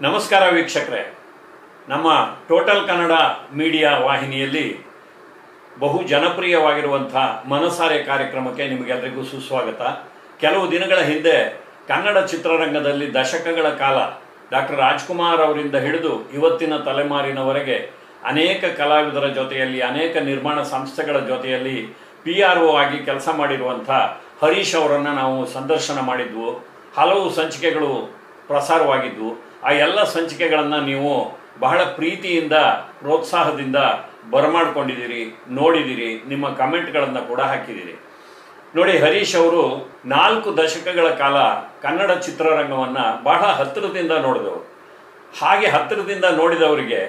ನಮಸ್ಕಾರ ವೀಕ್ಷಕರೇ, ನಮ್ಮ ಟೋಟಲ್ ಕನ್ನಡ ಮೀಡಿಯಾ ವಾಹಿನಿಯಲ್ಲಿ ಬಹು ಜನಪ್ರಿಯವಾಗಿರುವಂಥ ಮನಸಾರೆ ಕಾರ್ಯಕ್ರಮಕ್ಕೆ ನಿಮಗೆಲ್ಲರಿಗೂ ಸುಸ್ವಾಗತ. ಕೆಲವು ದಿನಗಳ ಹಿಂದೆ ಕನ್ನಡ ಚಿತ್ರರಂಗದಲ್ಲಿ ದಶಕಗಳ ಕಾಲ ಡಾಕ್ಟರ್ ರಾಜ್ಕುಮಾರ್ ಅವರಿಂದ ಹಿಡಿದು ಇವತ್ತಿನ ತಲೆಮಾರಿನವರೆಗೆ ಅನೇಕ ಕಲಾವಿದರ ಜೊತೆಯಲ್ಲಿ, ಅನೇಕ ನಿರ್ಮಾಣ ಸಂಸ್ಥೆಗಳ ಜೊತೆಯಲ್ಲಿ PRO ಆಗಿ ಕೆಲಸ ಮಾಡಿರುವಂಥ ಹರೀಶ್ ಅವರನ್ನು ನಾವು ಸಂದರ್ಶನ ಮಾಡಿದ್ವು. ಹಲವು ಸಂಚಿಕೆಗಳು ಪ್ರಸಾರವಾಗಿದ್ವು. ಆ ಎಲ್ಲ ಸಂಚಿಕೆಗಳನ್ನು ನೀವು ಬಹಳ ಪ್ರೀತಿಯಿಂದ, ಪ್ರೋತ್ಸಾಹದಿಂದ ಬರಮಾಡ್ಕೊಂಡಿದ್ದೀರಿ, ನೋಡಿದ್ದೀರಿ, ನಿಮ್ಮ ಕಮೆಂಟ್ಗಳನ್ನು ಕೂಡ ಹಾಕಿದ್ದೀರಿ. ನೋಡಿ, ಹರೀಶ್ ಅವರು 4 ದಶಕಗಳ ಕಾಲ ಕನ್ನಡ ಚಿತ್ರರಂಗವನ್ನು ಬಹಳ ಹತ್ತಿರದಿಂದ ನೋಡಿದವರು. ಹಾಗೆ ಹತ್ತಿರದಿಂದ ನೋಡಿದವರಿಗೆ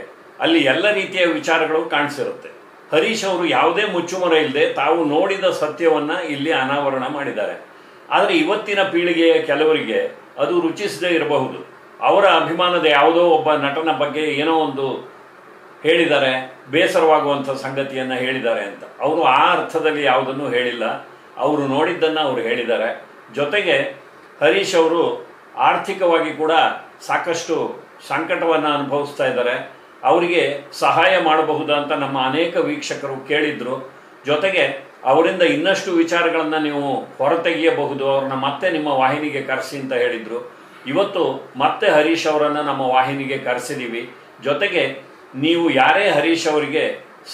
ಅಲ್ಲಿ ಎಲ್ಲ ರೀತಿಯ ವಿಚಾರಗಳು ಕಾಣಿಸಿರುತ್ತೆ. ಹರೀಶ್ ಅವರು ಯಾವುದೇ ಮುಚ್ಚುಮರೆ ಇಲ್ಲದೆ ತಾವು ನೋಡಿದ ಸತ್ಯವನ್ನು ಇಲ್ಲಿ ಅನಾವರಣ ಮಾಡಿದ್ದಾರೆ. ಆದರೆ ಇವತ್ತಿನ ಪೀಳಿಗೆಯ ಕೆಲವರಿಗೆ ಅದು ರುಚಿಸದೇ ಇರಬಹುದು. ಅವರ ಅಭಿಮಾನದ ಯಾವುದೋ ಒಬ್ಬ ನಟನ ಬಗ್ಗೆ ಏನೋ ಒಂದು ಹೇಳಿದ್ದಾರೆ, ಬೇಸರವಾಗುವಂಥ ಸಂಗತಿಯನ್ನು ಹೇಳಿದ್ದಾರೆ ಅಂತ. ಅವರು ಆ ಅರ್ಥದಲ್ಲಿ ಯಾವುದನ್ನು ಹೇಳಿಲ್ಲ. ಅವರು ನೋಡಿದ್ದನ್ನು ಅವರು ಹೇಳಿದ್ದಾರೆ. ಜೊತೆಗೆ ಹರೀಶ್ ಅವರು ಆರ್ಥಿಕವಾಗಿ ಕೂಡ ಸಾಕಷ್ಟು ಸಂಕಟವನ್ನು ಅನುಭವಿಸ್ತಾ ಇದ್ದಾರೆ. ಅವರಿಗೆ ಸಹಾಯ ಮಾಡಬಹುದಾ ಅಂತ ನಮ್ಮ ಅನೇಕ ವೀಕ್ಷಕರು ಕೇಳಿದ್ರು. ಜೊತೆಗೆ ಅವರಿಂದ ಇನ್ನಷ್ಟು ವಿಚಾರಗಳನ್ನು ನೀವು ಹೊರತೆಗೆಯಬಹುದು, ಅವ್ರನ್ನ ಮತ್ತೆ ನಿಮ್ಮ ವಾಹಿನಿಗೆ ಕರೆಸಿ ಅಂತ ಹೇಳಿದರು. ಇವತ್ತು ಮತ್ತೆ ಹರೀಶ್ ಅವರನ್ನು ನಮ್ಮ ವಾಹಿನಿಗೆ ಕರೆಸಿದ್ದೀವಿ. ಜೊತೆಗೆ ನೀವು ಯಾರೇ ಹರೀಶ್ ಅವರಿಗೆ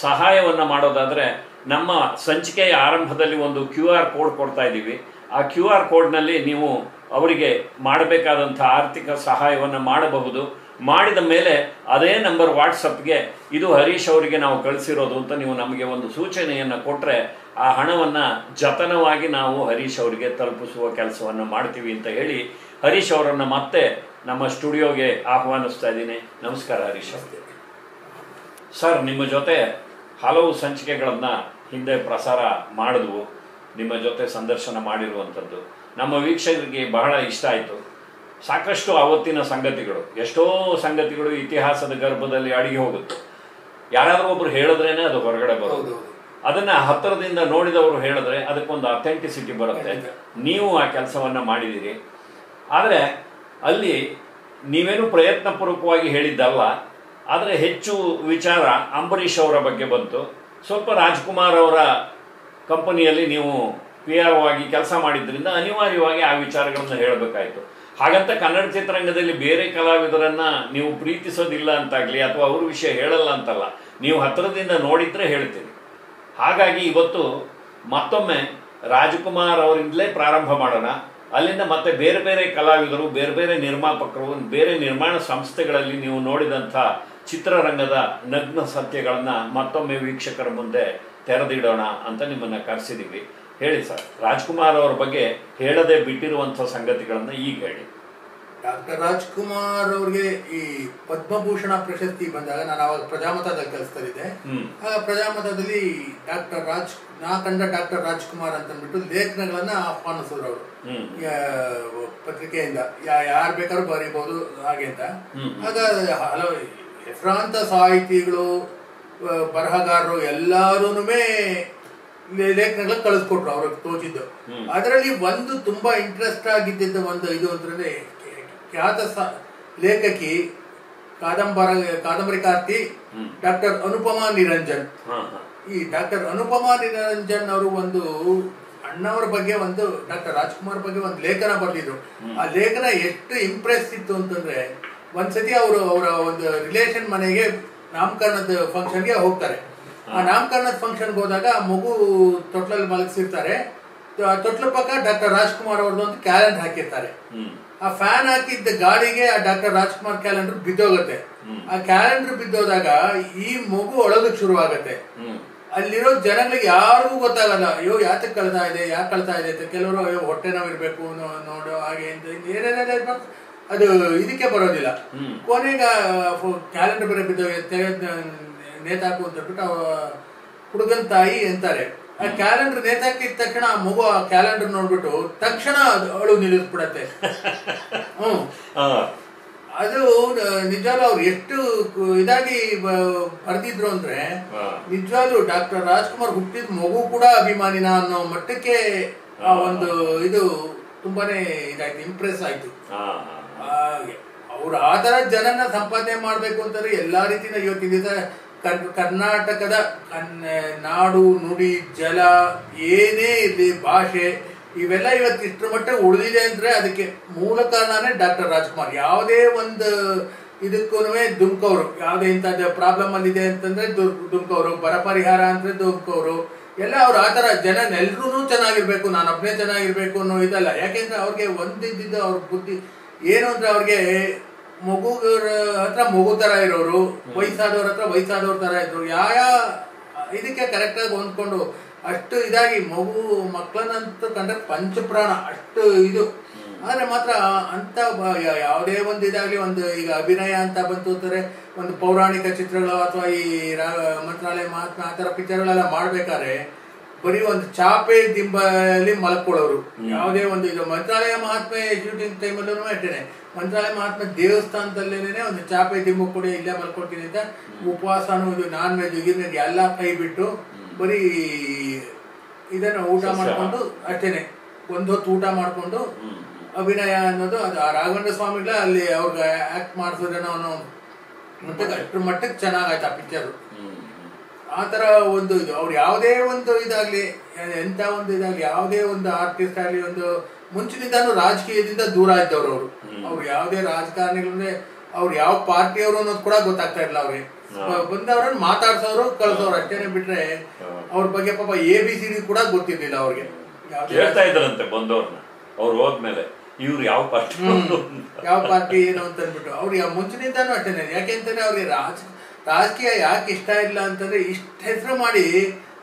ಸಹಾಯವನ್ನು ಮಾಡೋದಾದರೆ ನಮ್ಮ ಸಂಚಿಕೆಯ ಆರಂಭದಲ್ಲಿ ಒಂದು QR ಕೋಡ್ ಕೊಡ್ತಾ ಇದ್ದೀವಿ. ಆ QR ಕೋಡ್ನಲ್ಲಿ ನೀವು ಅವರಿಗೆ ಮಾಡಬೇಕಾದಂಥ ಆರ್ಥಿಕ ಸಹಾಯವನ್ನು ಮಾಡಬಹುದು. ಮಾಡಿದ ಮೇಲೆ ಅದೇ ನಂಬರ್ ವಾಟ್ಸಪ್ಗೆ ಇದು ಹರೀಶ್ ಅವರಿಗೆ ನಾವು ಕಳಿಸಿರೋದು ಅಂತ ನೀವು ನಮಗೆ ಒಂದು ಸೂಚನೆಯನ್ನು ಕೊಟ್ಟರೆ ಆ ಹಣವನ್ನು ಜತನವಾಗಿ ನಾವು ಹರೀಶ್ ಅವರಿಗೆ ತಲುಪಿಸುವ ಕೆಲಸವನ್ನು ಮಾಡ್ತೀವಿ ಅಂತ ಹೇಳಿ ಹರೀಶ್ ಅವರನ್ನು ಮತ್ತೆ ನಮ್ಮ ಸ್ಟುಡಿಯೋಗೆ ಆಹ್ವಾನಿಸ್ತಾ ಇದ್ದೀನಿ. ನಮಸ್ಕಾರ ಹರೀಶ್ ಅವರಿಗೆ. ಸರ್, ನಿಮ್ಮ ಜೊತೆ ಹಲವು ಸಂಚಿಕೆಗಳನ್ನು ಹಿಂದೆ ಪ್ರಸಾರ ಮಾಡಿದ್ವು. ನಿಮ್ಮ ಜೊತೆ ಸಂದರ್ಶನ ಮಾಡಿರುವಂಥದ್ದು ನಮ್ಮ ವೀಕ್ಷಕರಿಗೆ ಬಹಳ ಇಷ್ಟ ಆಯಿತು. ಸಾಕಷ್ಟು ಆವತ್ತಿನ ಸಂಗತಿಗಳು, ಎಷ್ಟೋ ಸಂಗತಿಗಳು ಇತಿಹಾಸದ ಗರ್ಭದಲ್ಲಿ ಅಡಗಿ ಹೋಗುತ್ತೆ. ಯಾರಾದರೂ ಒಬ್ರು ಹೇಳಿದ್ರೇನೆ ಅದು ಹೊರಗಡೆ ಬರೋದು. ಅದನ್ನ ಹತ್ತಿರದಿಂದ ನೋಡಿದವರು ಹೇಳಿದ್ರೆ ಅದಕ್ಕೊಂದು ಅಥೆಂಟಿಸಿಟಿ ಬರುತ್ತೆ. ನೀವು ಆ ಕೆಲಸವನ್ನು ಮಾಡಿದ್ದೀರಿ. ಆದರೆ ಅಲ್ಲಿ ನೀವೇನು ಪ್ರಯತ್ನಪೂರ್ವಕವಾಗಿ ಹೇಳಿದ್ದಲ್ಲ. ಆದರೆ ಹೆಚ್ಚು ವಿಚಾರ ಅಂಬರೀಷ್ ಅವರ ಬಗ್ಗೆ ಬಂತು. ಸ್ವಲ್ಪ ರಾಜ್ಕುಮಾರ್ ಅವರ ಕಂಪನಿಯಲ್ಲಿ ನೀವು PRO ಆಗಿ ಕೆಲಸ ಮಾಡಿದ್ರಿಂದ ಅನಿವಾರ್ಯವಾಗಿ ಆ ವಿಚಾರಗಳನ್ನು ಹೇಳಬೇಕಾಯಿತು. ಹಾಗಂತ ಕನ್ನಡ ಚಿತ್ರರಂಗದಲ್ಲಿ ಬೇರೆ ಕಲಾವಿದರನ್ನ ನೀವು ಪ್ರೀತಿಸೋದಿಲ್ಲ ಅಂತಾಗಲಿ ಅಥವಾ ಅವ್ರ ವಿಷಯ ಹೇಳಲ್ಲ ಅಂತಲ್ಲ, ನೀವು ಹತ್ತಿರದಿಂದ ನೋಡಿದ್ರೆ ಹೇಳ್ತೀರಿ. ಹಾಗಾಗಿ ಇವತ್ತು ಮತ್ತೊಮ್ಮೆ ರಾಜ್ಕುಮಾರ್ ಅವರಿಂದಲೇ ಪ್ರಾರಂಭ ಮಾಡೋಣ. ಅಲ್ಲಿಂದ ಮತ್ತೆ ಬೇರೆ ಬೇರೆ ಕಲಾವಿದರು, ಬೇರೆ ಬೇರೆ ನಿರ್ಮಾಪಕರು, ಬೇರೆ ನಿರ್ಮಾಣ ಸಂಸ್ಥೆಗಳಲ್ಲಿ ನೀವು ನೋಡಿದಂಥ ಚಿತ್ರರಂಗದ ನಗ್ನ ಸತ್ಯಗಳನ್ನು ಮತ್ತೊಮ್ಮೆ ವೀಕ್ಷಕರ ಮುಂದೆ ತೆರೆದಿಡೋಣ ಅಂತ ನಿಮ್ಮನ್ನು ಕರೆಸಿದ್ದೀವಿ. ಹೇಳಿ ಸರ್, ರಾಜ್ಕುಮಾರ್ ಅವರ ಬಗ್ಗೆ ಹೇಳದೆ ಬಿಟ್ಟಿರುವಂಥ ಸಂಗತಿಗಳನ್ನು ಈಗ ಹೇಳಿ. ಡಾಕ್ಟರ್ ರಾಜ್ಕುಮಾರ್ ಅವ್ರಿಗೆ ಈ ಪದ್ಮಭೂಷಣ ಪ್ರಶಸ್ತಿ ಬಂದಾಗ ನಾನು ಅವಾಗ ಪ್ರಜಾಮತದಲ್ಲಿ ಕೆಲಸ್ತಾ ಇದ್ದೆ. ಆಗ ಪ್ರಜಾಮತದಲ್ಲಿ ನಾ ಕಂಡ ಡಾಕ್ಟರ್ ರಾಜ್ಕುಮಾರ್ ಅಂತ ಅಂದ್ಬಿಟ್ಟು ಲೇಖನಗಳನ್ನ ಆಹ್ವಾನಿಸಿದ್ರು ಅವರು ಪತ್ರಿಕೆಯಿಂದ. ಯಾರು ಬೇಕಾದ್ರೂ ಬರೀಬಹುದು ಹಾಗೆ ಅಂತ. ಆಗ ಹಲವು ಹೆಸರಾಂತ ಸಾಹಿತಿಗಳು, ಬರಹಗಾರರು ಎಲ್ಲಾರು ಲೇಖನಗಳ ಕಳಿಸ್ಕೊಟ್ರು ಅವ್ರಿಗೆ ತೋಚಿದ್ದು. ಅದರಲ್ಲಿ ಒಂದು ತುಂಬಾ ಇಂಟ್ರೆಸ್ಟ್ ಆಗಿದ್ದ ಒಂದು ಇದು ಅಂತಂದ್ರೆ ಖ್ಯಾತ ಲೇಖಕಿ, ಕಾದಂಬರಿಕಾರ್ತಿ ಡಾಕ್ಟರ್ ಅನುಪಮಾ ನಿರಂಜನ್. ಈ ಡಾಕ್ಟರ್ ಅನುಪಮಾ ನಿರಂಜನ್ ಅವರು ಒಂದು ಅಣ್ಣವರ ಬಗ್ಗೆ, ಒಂದು ಡಾಕ್ಟರ್ ರಾಜ್ಕುಮಾರ್ ಬಗ್ಗೆ ಒಂದು ಲೇಖನ ಬರೆದಿದ್ರು. ಆ ಲೇಖನ ಎಷ್ಟು ಇಂಪ್ರೆಸ್ ಇತ್ತು ಅಂತಂದ್ರೆ, ಒಂದ್ಸತಿ ಅವರ ಒಂದು ರಿಲೇಷನ್ ಮನೆಗೆ ನಾಮಕರಣದ ಫಂಕ್ಷನ್ಗೆ ಹೋಗ್ತಾರೆ. ಆ ನಾಮಕರಣದ ಫಂಕ್ಷನ್ಗೆ ಹೋದಾಗ ಆ ಮಗು ತೊಟ್ಲಲ್ಲಿ ಮಲಗಿಸಿರ್ತಾರೆ. ತೊಟ್ಲ ಪಕ್ಕ ಡಾಕ್ಟರ್ ರಾಜ್ಕುಮಾರ್ ಅವ್ರದ್ದು ಒಂದು ಕ್ಯಾಲೆಂಡರ್ ಹಾಕಿರ್ತಾರೆ. ಆ ಫ್ಯಾನ್ ಹಾಕಿದ್ದ ಗಾಳಿಗೆ ಆ ಡಾಕ್ಟರ್ ರಾಜ್ಕುಮಾರ್ ಕ್ಯಾಲೆಂಡರ್ ಬಿದ್ದೋಗುತ್ತೆ. ಆ ಕ್ಯಾಲೆಂಡರ್ ಬಿದ್ದೋದಾಗ ಈ ಮಗು ಅಳೋದಕ್ಕೆ ಶುರು ಆಗತ್ತೆ. ಅಲ್ಲಿರೋ ಜನಗಳಿಗೆ ಯಾರಿಗೂ ಗೊತ್ತಾಗಲ್ಲ, ಅಯ್ಯೋ ಯಾಕೆ ಕಳ್ತಾ ಇದೆ ಅಂತ. ಕೆಲವರು ಅಯ್ಯೋ ಹೊಟ್ಟೆ ನೋವು ಇರ್ಬೇಕು ನೋಡು ಹಾಗೆ ಏನೇನೆಲ್ಲ ಇರ್ಬೇಕು, ಅದು ಇದಕ್ಕೆ ಬರೋದಿಲ್ಲ. ಕೊನೆಗೆ ಕ್ಯಾಲೆಂಡರ್ ಬೇರೆ ಬಿದ್ದೋಗ ನೇತಾಕು ಅಂತ ಹೇಳ್ಬಿಟ್ಟು ಹುಡುಗನ ತಾಯಿ ಅಂತಾರೆ. ಆ ಕ್ಯಾಲೆಂಡರ್ ನೇತಾಕಿದ ತಕ್ಷಣ ಆ ಮಗು ಆ ಕ್ಯಾಲೆಂಡರ್ ನೋಡ್ಬಿಟ್ಟು ತಕ್ಷಣ ಅಳು ನಿಲ್ಲಿಸ್ಬಿಡತ್ತೆ. ಅದು ನಿಜವಾಗ್ಲೂ ಅವ್ರು ಎಷ್ಟು ಇದಾಗಿ ಬರ್ದಿದ್ರು ಅಂದ್ರೆ, ನಿಜವಾಗ್ಲೂ ಡಾಕ್ಟರ್ ರಾಜ್ಕುಮಾರ್ ಹುಟ್ಟಿದ ಮಗು ಕೂಡ ಅಭಿಮಾನಿನ ಅನ್ನೋ ಮಟ್ಟಕ್ಕೆ ಆ ಒಂದು ಇದು ತುಂಬಾನೇ ಇದಾಯ್ತು, ಇಂಪ್ರೆಸ್ ಆಯ್ತು. ಅವ್ರು ಆ ತರ ಜನನ ಸಂಪಾದನೆ ಮಾಡ್ಬೇಕು ಅಂತಂದ್ರೆ ಎಲ್ಲಾ ರೀತಿನ ಇವತ್ತಿನ ದಿವಸ ಕರ್ನಾಟಕದ ನಾಡು ನುಡಿ ಜಲ ಏನೇ ಇರಲಿ ಭಾಷೆ ಇವೆಲ್ಲ ಇವತ್ತು ಇಷ್ಟರ ಮಟ್ಟ ಉಳಿದಿದೆ ಅಂದ್ರೆ ಅದಕ್ಕೆ ಮೂಲ ಕಾರಣನೇ ಡಾಕ್ಟರ್ ರಾಜ್ಕುಮಾರ್. ಯಾವುದೇ ಒಂದು ಇದಕ್ಕೂ ದುಮ್ಕವ್ರು, ಯಾವುದೇ ಇಂಥದ್ದು ಪ್ರಾಬ್ಲಮ್ ಬಂದಿದೆ ಅಂತಂದ್ರೆ ದುಮ್ಕವ್ರು, ಬರ ಪರಿಹಾರ ಅಂದ್ರೆ ದುಮ್ಕವ್ರು ಎಲ್ಲ ಅವ್ರು ಆ ಥರ ಜನ ಎಲ್ರೂ ಚೆನ್ನಾಗಿರ್ಬೇಕು, ನಾನು ಒಬ್ಬನೇ ಚೆನ್ನಾಗಿರ್ಬೇಕು ಅನ್ನೋ ಇದಲ್ಲ. ಯಾಕೆಂದ್ರೆ ಅವ್ರಿಗೆ ಒಂದಿದ್ದು ಅವ್ರ ಬುದ್ಧಿ ಏನು ಅಂದ್ರೆ ಅವ್ರಿಗೆ ಮಗುರ ಹತ್ರ ಮಗು ತರ ಇರೋರು, ವಯಸ್ಸಾದವ್ರ ಹತ್ರ ವಯಸ್ಸಾದವ್ರ ತರ ಇದ್ರು. ಯಾವ ಇದಕ್ಕೆ ಕರೆಕ್ಟಾಗಿ ಹೊಂದ್ಕೊಂಡು ಅಷ್ಟು ಇದಾಗಿ ಮಕ್ಕಳನ್ನಂತ ಕಂಡ್ರೆ ಪಂಚಪ್ರಾಣ ಅಷ್ಟು ಇದು. ಆದ್ರೆ ಮಾತ್ರ ಅಂತ ಯಾವುದೇ ಒಂದು ಇದಾಗ್ಲಿ, ಒಂದು ಈಗ ಅಭಿನಯ ಅಂತ ಬಂತು ಅಂತಾರೆ, ಒಂದು ಪೌರಾಣಿಕ ಚಿತ್ರಗಳು ಅಥವಾ ಈ ಮಂತ್ರಾಲಯ ಮಹಾತ್ಮ ಆ ಥರ ಪಿಕ್ಚರ್ಗಳೆಲ್ಲ ಮಾಡ್ಬೇಕಾದ್ರೆ ಬರೀ ಒಂದು ಚಾಪೆ ದಿಂಬಲ್ಲಿ ಮಲ್ಕೊಳ್ಳೋರು. ಯಾವುದೇ ಒಂದು ಇದು ಮಂತ್ರಾಲಯ ಮಹಾತ್ಮೆ ಶೂಟಿಂಗ್ ಟೈಮಲ್ಲೂ ಅಷ್ಟೇನೆ, ಮಂತ್ರಾಲಯ ಮಹಾತ್ಮ ದೇವಸ್ಥಾನದಲ್ಲೇನೆ ಒಂದು ಚಾಪೆ ದಿಂಬು ಕೂಡ ಇಲ್ಲೇ ಮಲ್ಕೊಳ್ತೀನಿ ಅಂತ ಉಪವಾಸನೂ ಇದು ನಾನ್ ವೆಜ್ ಗಿರ್ವೆಜ್ ಎಲ್ಲ ಕೈ ಬಿಟ್ಟು ಬರೀ ಇದನ್ನ ಊಟ ಮಾಡ್ಕೊಂಡು ಅಷ್ಟೇನೆ ಒಂದು ಹೊತ್ತು ಊಟ ಮಾಡ್ಕೊಂಡು ಅಭಿನಯ ಅನ್ನೋದು ಅದು ಆ ರಾಘವೇಂದ್ರ ಸ್ವಾಮಿಗಳ ಅಲ್ಲಿ ಅವ್ರಿಗೆ ಆಕ್ಟ್ ಮಾಡಿಸೋದೇನೋ ಅನ್ನೋ ಮಟ್ಟಕ್ಕೆ ಅಷ್ಟ್ರ ಮಟ್ಟಕ್ಕೆ ಚೆನ್ನಾಗಾಯ್ತು ಆ ಪಿಕ್ಚರ್. ಆ ತರ ಒಂದು ಇದು ಅವ್ರು ಯಾವುದೇ ಒಂದು ಇದಾಗ್ಲಿ, ಎಂತ ಒಂದು ಇದಾಗ್ಲಿ, ಯಾವುದೇ ಒಂದು ಆರ್ಟಿಸ್ಟ್ ಆಗ್ಲಿ, ಒಂದು ಮುಂಚಿನಿಂದಾನು ರಾಜಕೀಯದಿಂದ ದೂರ ಇದ್ದವ್ರು ಅವರು. ಅವ್ರು ಯಾವುದೇ ರಾಜಕಾರಣಿಗಳಂದ್ರೆ ಅವ್ರು ಯಾವ ಪಾರ್ಟಿಯವರು ಅನ್ನೋದು ಕೂಡ ಗೊತ್ತಾಗ್ತಾ ಇಲ್ಲ ಅವ್ರಿಗೆ. ಬಂದವ್ರನ್ನ ಮಾತಾಡ್ಸೋರು ಕಳ್ಸೋರು ಅಷ್ಟೇನೆ ಬಿಟ್ರೆ ಅವ್ರ ಬಗ್ಗೆ ಪಾಪ ABCD ಕೂಡ ಗೊತ್ತಿರ್ಲಿಲ್ಲ ಅವ್ರಿಗೆ. ಹೇಳ್ತಾ ಇದ್ರಂತೆ ಬಂದವ್ರನ್ನ ಅವ್ರು ಹೋದ್ಮೇಲೆ ಇವ್ರು ಯಾವ ಪಾರ್ಟಿ ಏನು ಅಂತ ಅಂದ್ಬಿಟ್ಟು ಅವ್ರಿಗೆ ಮುಂಚಿನಿಂದಾನು ಅಷ್ಟೇನೆ. ಯಾಕೆಂತಂದ್ರೆ ಅವ್ರಿಗೆ ರಾಜಕೀಯ ಯಾಕೆ ಇಷ್ಟ ಇಲ್ಲ ಅಂತಂದ್ರೆ ಇಷ್ಟ ಹೆಸರು ಮಾಡಿ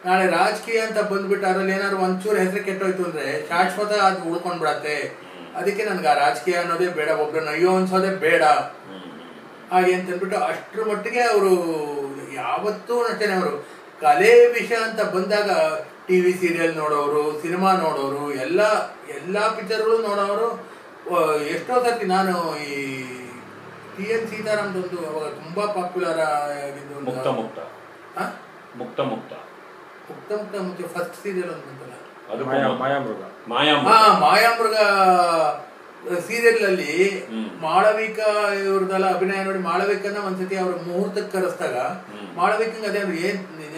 ನಾಳೆ ರಾಜಕೀಯ ಅಂತ ಬಂದ್ಬಿಟ್ಟು ಅದ್ರಲ್ಲಿ ಏನಾದ್ರು ಒಂಚೂರು ಹೆಸರು ಕೆಟ್ಟೋಯ್ತು ಅಂದ್ರೆ ಶಾಶ್ವತ ಅದು ಉಳ್ಕೊಂಡ್ಬಿಡತ್ತೆ. ಅದಕ್ಕೆ ನನ್ಗೆ ಆ ರಾಜಕೀಯ ಅನ್ನೋದೇ ಬೇಡ, ಒಬ್ರನ್ನ ಅಯ್ಯೋ ಅನ್ಸೋದೇ ಬೇಡ ಹಾಗೆ ಅಂತಂದ್ಬಿಟ್ಟು ಅಷ್ಟ್ರ ಮಟ್ಟಿಗೆ ಅವರು ಯಾವತ್ತೂ ಅಷ್ಟೇನೆ. ಅವರು ಕಲೆ ವಿಷಯ ಅಂತ ಬಂದಾಗ TV ಸೀರಿಯಲ್ ನೋಡೋರು, ಸಿನಿಮಾ ನೋಡೋರು, ಎಲ್ಲಾ ಪಿಕ್ಚರ್ಗಳು ನೋಡೋರು. ಎಷ್ಟೋ ಸರ್ತಿ ನಾನು ಈ TN ಸೀತಾರಾಮ್ದೊಂದು ಅವಾಗ ತುಂಬಾ ಪಾಪ್ಯುಲರ್ ಆಗಿದ್ದು ಮುಕ್ತ ಫಸ್ಟ್ ಸೀರಿಯಲ್ ಅಂತಲ್ಲ, ಮಾಯಾಮೃಗ ಸೀರಿಯಲ್ ಅಲ್ಲಿ ಮಾಳವಿಕಾ ಇವ್ರದೆಲ್ಲ ಅಭಿನಯ ನೋಡಿ ಮಾಳವಿಕನ್ನ ಒಂದ್ಸತಿ ಅವ್ರ ಮುಹೂರ್ತಕ್ಕೆ ಕರೆಸ್ದಾಗ ಮಾಳವಿಕಂಗೆ ಅದೇ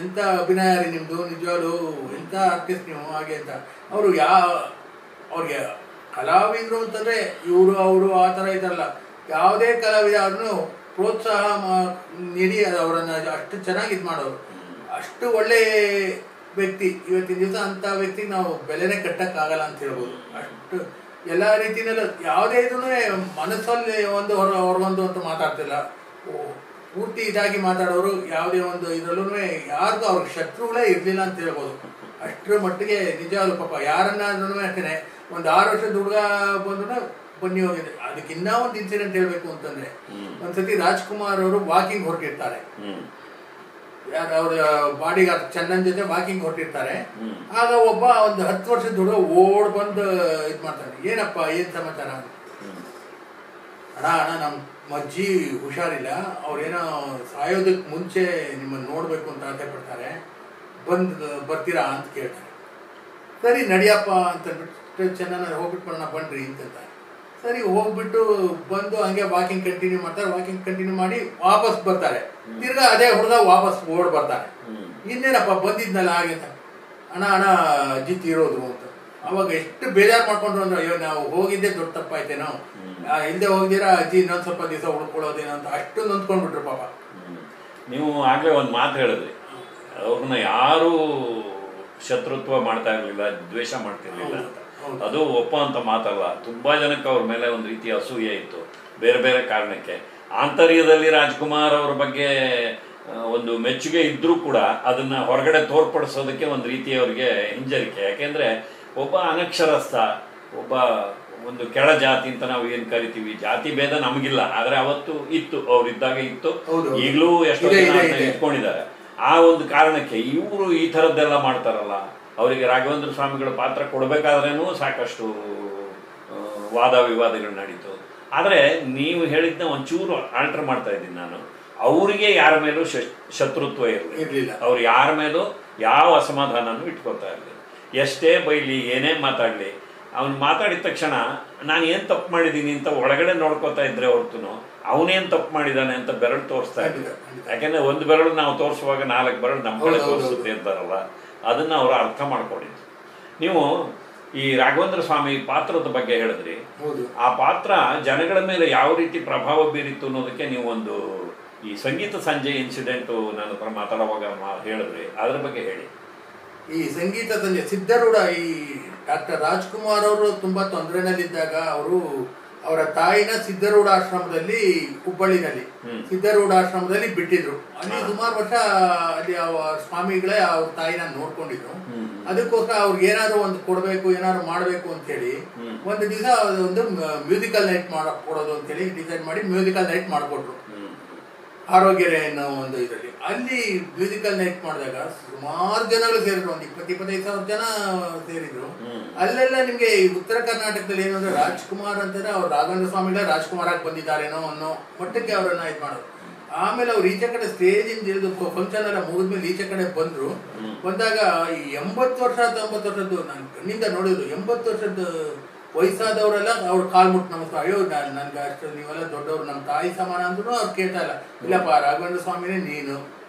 ಎಂತ ಅಭಿನಯ ರೀ ನಿಮ್ದು, ನಿಜವಾಗ್ಲು ಎಂತ ಆರ್ಟಿಸ್ಟ್ ನೀವು ಹಾಗೆ ಅಂತ. ಅವರು ಅವ್ರಿಗೆ ಕಲಾವಿದ್ರು ಅಂತಂದ್ರೆ ಇವರು ಅವರು ಆ ತರ ಇದಾರಲ್ಲ, ಯಾವುದೇ ಕಲಾವಿದ ಆದ್ರೂ ಪ್ರೋತ್ಸಾಹ ನೀಡಿ ಅವರನ್ನ ಅಷ್ಟು ಚೆನ್ನಾಗಿ ಇದ್ ಮಾಡೋರು. ಅಷ್ಟು ಒಳ್ಳೆ ವ್ಯಕ್ತಿ. ಇವತ್ತಿನ ದಿವಸ ಅಂತ ವ್ಯಕ್ತಿಗೆ ನಾವು ಬೆಲೆನೇ ಕಟ್ಟಕ್ ಆಗಲ್ಲ ಅಂತ ಹೇಳ್ಬೋದು. ಅಷ್ಟು ಎಲ್ಲಾ ರೀತಿನಲ್ಲೂ ಯಾವುದೇ ಇದೂ ಮನಸ್ಸಲ್ಲಿ ಒಂದು ಹೊರಗೊಂದು ಅಂತ ಮಾತಾಡ್ತಿಲ್ಲ, ಪೂರ್ತಿ ಇದಾಗಿ ಮಾತಾಡೋರು. ಯಾವುದೇ ಒಂದು ಇದ್ರಲ್ಲೂ ಯಾರಿಗೂ ಅವ್ರಿಗೆ ಶತ್ರುಗಳೇ ಇರ್ಲಿಲ್ಲ ಅಂತ ಹೇಳ್ಬೋದು. ಅಷ್ಟರ ಮಟ್ಟಿಗೆ ನಿಜವಾಗ್ಲು ಪಾಪ ಯಾರನ್ನಾದ್ರೂ ಅಷ್ಟೇನೆ. ಒಂದು 6 ವರ್ಷದ ಹುಡುಗ ಬಂದ್ರು ಬನ್ನಿ ಹೋಗಿದೆ. ಅದಕ್ಕಿನ್ನ ಒಂದು ಇನ್ಸಿಡೆಂಟ್ ಹೇಳ್ಬೇಕು ಅಂತಂದ್ರೆ, ಒಂದ್ಸತಿ ರಾಜ್ಕುಮಾರ್ ಅವರು ವಾಕಿಂಗ್ ಹೊರಟಿರ್ತಾರೆ, ಅವ್ರ ಬಾಡಿಗಾರ್ಡ್ ಚಂದನ್ ಜೊತೆ ವಾಕಿಂಗ್ ಹೊರಟಿರ್ತಾರೆ. ಆಗ ಒಬ್ಬ ಒಂದು 10 ವರ್ಷದ ಹುಡುಗ ಓಡ್ ಬಂದು ಇದ್ ಮಾಡ್ತಾನೆ, ಏನಪ್ಪ ಏನ್ ಸಮಾಚಾರ? ಅಣ್ಣ ನಮ್ ಅಜ್ಜಿ ಹುಷಾರಿಲ್ಲ, ಅವ್ರೇನೋ ಸಾಯೋದಕ್ ಮುಂಚೆ ನಿಮ್ಮನ್ನ ನೋಡ್ಬೇಕು ಅಂತ ಆಸೆ ಪಡ್ತಾರೆ, ಬರ್ತೀರಾ ಅಂತ ಕೇಳ್ತಾರೆ. ಸರಿ ನಡಿಯಪ್ಪ ಅಂತ ಅಂದ್ಬಿಟ್ಟು ಚೆನ್ನಾಗಿ ಹೋಗ್ಬಿಟ್ಟು ಬರೋಣ ಬನ್ರಿ ಅಂತಂತ. ಸರಿ ಹೋಗ್ಬಿಟ್ಟು ಬಂದು ಹಂಗೆ ವಾಕಿಂಗ್ ಕಂಟಿನ್ಯೂ ಮಾಡ್ತಾರೆ. ವಾಕಿಂಗ್ ಕಂಟಿನ್ಯೂ ಮಾಡಿ ವಾಪಸ್ ಬರ್ತಾರೆ. ತಿರ್ಗಾ ಅದೇ ಹುಡುಗ ವಾಪಸ್ ಓಡ್ ಬರ್ತಾರೆ. ಇನ್ನೇನಪ್ಪ ಬಂದಿದ್ನಲ್ಲ ಹಾಗೆ ಅಂತ. ಅಣ್ಣ ಅಜ್ಜಿ ತೀರೋದು ಅಂತ. ಅವಾಗ ಎಷ್ಟು ಬೇಜಾರು ಮಾಡ್ಕೊಂಡ್ರು ಅಂದ್ರೆ, ಅಯ್ಯೋ ನಾವು ಹೋಗಿದ್ದೆ ದೊಡ್ಡ ತಪ್ಪಾಯ್ತೇನೋ, ಇಲ್ಲದೆ ಹೋಗಿದ್ದೀರಾ ಅಜ್ಜಿ ಇನ್ನೊಂದ್ ಸ್ವಲ್ಪ ದಿವಸ ಉಳ್ಕೊಳ್ಳೋದೇನೋ ಅಂತ ಅಷ್ಟು ನೊಂದ್ಕೊಂಡ್ಬಿಟ್ರು ಪಾಪ. ನೀವು ಆಗ್ಲೇ ಒಂದು ಮಾತು ಹೇಳಿದ್ರಿ, ಅವ್ರನ್ನ ಯಾರು ಶತ್ರುತ್ವ ಮಾಡ್ತಾ ಇರ್ಲಿಲ್ಲ, ದ್ವೇಷ ಮಾಡ್ತಿರ್ಲಿಲ್ಲ ಅಂತ. ಅದು ಒಪ್ಪ ಅಂತ ಮಾತಲ್ಲ. ತುಂಬಾ ಜನಕ್ಕೆ ಅವ್ರ ಮೇಲೆ ಒಂದು ರೀತಿಯ ಅಸೂಯೆ ಇತ್ತು, ಬೇರೆ ಬೇರೆ ಕಾರಣಕ್ಕೆ. ಆಂತರ್ಯದಲ್ಲಿ ರಾಜ್ಕುಮಾರ್ ಅವ್ರ ಬಗ್ಗೆ ಒಂದು ಮೆಚ್ಚುಗೆ ಇದ್ರೂ ಕೂಡ ಅದನ್ನ ಹೊರಗಡೆ ತೋರ್ಪಡಿಸೋದಕ್ಕೆ ಒಂದು ರೀತಿ ಅವ್ರಿಗೆ ಹಿಂಜರಿಕೆ. ಯಾಕೆಂದ್ರೆ ಒಬ್ಬ ಅನಕ್ಷರಸ್ಥ, ಒಬ್ಬ ಒಂದು ಕೆಳ ಜಾತಿ ಅಂತ ನಾವು ಏನ್ ಕರಿತೀವಿ, ಜಾತಿ ಭೇದ ನಮಗಿಲ್ಲ, ಆದ್ರೆ ಅವತ್ತು ಇತ್ತು, ಅವ್ರಿದ್ದಾಗ ಇತ್ತು, ಈಗಲೂ ಎಷ್ಟೋ ಜನ ಇಟ್ಕೊಂಡಿದ್ದಾರೆ. ಆ ಒಂದು ಕಾರಣಕ್ಕೆ ಇವರು ಈ ಥರದ್ದೆಲ್ಲ ಮಾಡ್ತಾರಲ್ಲ, ಅವರಿಗೆ ರಾಘವೇಂದ್ರ ಸ್ವಾಮಿಗಳ ಪಾತ್ರ ಕೊಡಬೇಕಾದ್ರೇನೂ ಸಾಕಷ್ಟು ವಾದ ವಿವಾದಗಳು ನಡೀತು. ಆದರೆ ನೀವು ಹೇಳಿದ್ನ ಒಂಚೂರು ಆಲ್ಟರ್ ಮಾಡ್ತಾ ಇದ್ದೀನಿ ನಾನು. ಅವರಿಗೆ ಯಾರ ಮೇಲೂ ಶತ್ರುತ್ವ ಇರಲಿಲ್ಲ, ಅವ್ರು ಯಾರ ಮೇಲೂ ಯಾವ ಅಸಮಾಧಾನನೂ ಇಟ್ಕೊಳ್ತಾ ಇರಲಿಲ್ಲ. ಎಷ್ಟೇ ಬೈಲಿ, ಏನೇ ಮಾತಾಡಲಿ, ಅವನು ಮಾತಾಡಿದ ತಕ್ಷಣ ನಾನು ಏನು ತಪ್ಪು ಮಾಡಿದ್ದೀನಿ ಅಂತ ಒಳಗಡೆ ನೋಡ್ಕೋತಾ ಇದ್ರೆ ಹೊರತು ಅವನೇನು ತಪ್ಪು ಮಾಡಿದ್ದಾನೆ ಅಂತ ಬೆರಳು ತೋರಿಸ್ತಾ ಇದ್ದಿಲ್ಲ. ಯಾಕೆಂದ್ರೆ ಒಂದು ಬೆರಳು ನಾವು ತೋರಿಸುವಾಗ 4 ಬೆರಳು ನಮ್ಮ ಕಡೆ ತೋರಿಸುತ್ತೆ ಅಂತಾರಲ್ಲ, ಅದನ್ನ ಅವರು ಅರ್ಥ ಮಾಡ್ಕೊಂಡಿದ್ದು. ನೀವು ಈ ರಾಘವೇಂದ್ರ ಸ್ವಾಮಿ ಪಾತ್ರದ ಬಗ್ಗೆ ಹೇಳಿದ್ರಿ. ಆ ಪಾತ್ರ ಜನಗಳ ಮೇಲೆ ಯಾವ ರೀತಿ ಪ್ರಭಾವ ಬೀರಿತ್ತು ಅನ್ನೋದಕ್ಕೆ ನೀವು ಒಂದು ಈ ಸಂಗೀತ ಸಂಜೆ ಇನ್ಸಿಡೆಂಟು ನನ್ನ ಹತ್ರ ಮಾತಾಡುವಾಗ ಹೇಳಿದ್ರಿ, ಅದ್ರ ಬಗ್ಗೆ ಹೇಳಿ. ಈ ಸಂಗೀತ ಸಂಜೆ ಸಿದ್ಧಾರೂಢ, ಈ ಡಾಕ್ಟರ್ ರಾಜ್ಕುಮಾರ್ ಅವರು ತುಂಬಾ ತೊಂದರೆನಲ್ಲಿದ್ದಾಗ ಅವರ ತಾಯಿನ ಸಿದ್ಧಾರೂಢ ಆಶ್ರಮದಲ್ಲಿ, ಹುಬ್ಬಳ್ಳಿನಲ್ಲಿ ಸಿದ್ಧಾರೂಢ ಆಶ್ರಮದಲ್ಲಿ ಬಿಟ್ಟಿದ್ರು. ಅಲ್ಲಿ ಸುಮಾರು ವರ್ಷ ಅಲ್ಲಿ ಸ್ವಾಮಿಗಳೇ ಅವ್ರ ತಾಯಿನ ನೋಡ್ಕೊಂಡಿದ್ರು. ಅದಕ್ಕೋಸ್ಕರ ಅವ್ರಿಗೆ ಏನಾದ್ರು ಒಂದು ಕೊಡ್ಬೇಕು, ಏನಾದ್ರು ಮಾಡ್ಬೇಕು ಅಂತ ಹೇಳಿ ಒಂದು ದಿವಸ ಒಂದು ಮ್ಯೂಸಿಕಲ್ ನೈಟ್ ಕೊಡೋದು ಅಂತ ಹೇಳಿ ಡಿಸೈಡ್ ಮಾಡಿ ಮ್ಯೂಸಿಕಲ್ ನೈಟ್ ಮಾಡಿಕೊಟ್ರು ಆರೋಗ್ಯ ಅನ್ನೋ ಒಂದು ಇದರಲ್ಲಿ. ಅಲ್ಲಿ ಮ್ಯೂಸಿಕಲ್ ನೈಟ್ ಮಾಡಿದಾಗ ಸುಮಾರು ಜನಗಳು ಸೇರಿದ್ರು, ಒಂದು 20-25 ಸಾವಿರ ಜನ ಸೇರಿದ್ರು. ಅಲ್ಲೆಲ್ಲ ನಿಮ್ಗೆ ಈ ಉತ್ತರ ಕರ್ನಾಟಕದಲ್ಲಿ ಏನು ಅಂದ್ರೆ ರಾಜ್ಕುಮಾರ್ ಅಂತಂದ್ರೆ ಅವ್ರು ರಾಘವೇಂದ್ರ ಸ್ವಾಮಿಗಳೇ ರಾಜ್ಕುಮಾರ್ ಆಗಿ ಬಂದಿದ್ದಾರೇನೋ ಅನ್ನೋ ಮಟ್ಟಕ್ಕೆ ಅವರನ್ನ ಇದು ಮಾಡೋದು. ಆಮೇಲೆ ಅವ್ರು ಈಚೆ ಕಡೆ ಸ್ಟೇಜ್ ಇಂದ ಇಳಿದು ಫಂಕ್ಷನ್ ಎಲ್ಲ ಮುಗಿದ್ಮೇಲೆ ಈಚೆ ಕಡೆ ಬಂದಾಗ ಈ 80 ವರ್ಷ 90 ವರ್ಷದ್ದು ನಾನು ಕಣ್ಣಿಂದ ನೋಡಿದ್ರು. 80 ವರ್ಷದ ವಯಸ್ಸಾದವರೆಲ್ಲ ಅವ್ರ ಕಾಲ್ ಮುಟ್ಟು ನಮಸ್ಕಾರ, ಅಯ್ಯೋ ನನ್ಗೆ ಅಷ್ಟು ನೀವೆಲ್ಲ ದೊಡ್ಡವ್ರು, ನಮ್ಮ ತಾಯಿ ಸಮಾನ ಅಂದ್ರೂ ಅವ್ರು ಕೇಳ್ತಾ ಇಲ್ಲ, ಇಲ್ಲಪ್ಪ ರಾಘವೇಂದ್ರ ಸ್ವಾಮಿನೇ ನೀನು,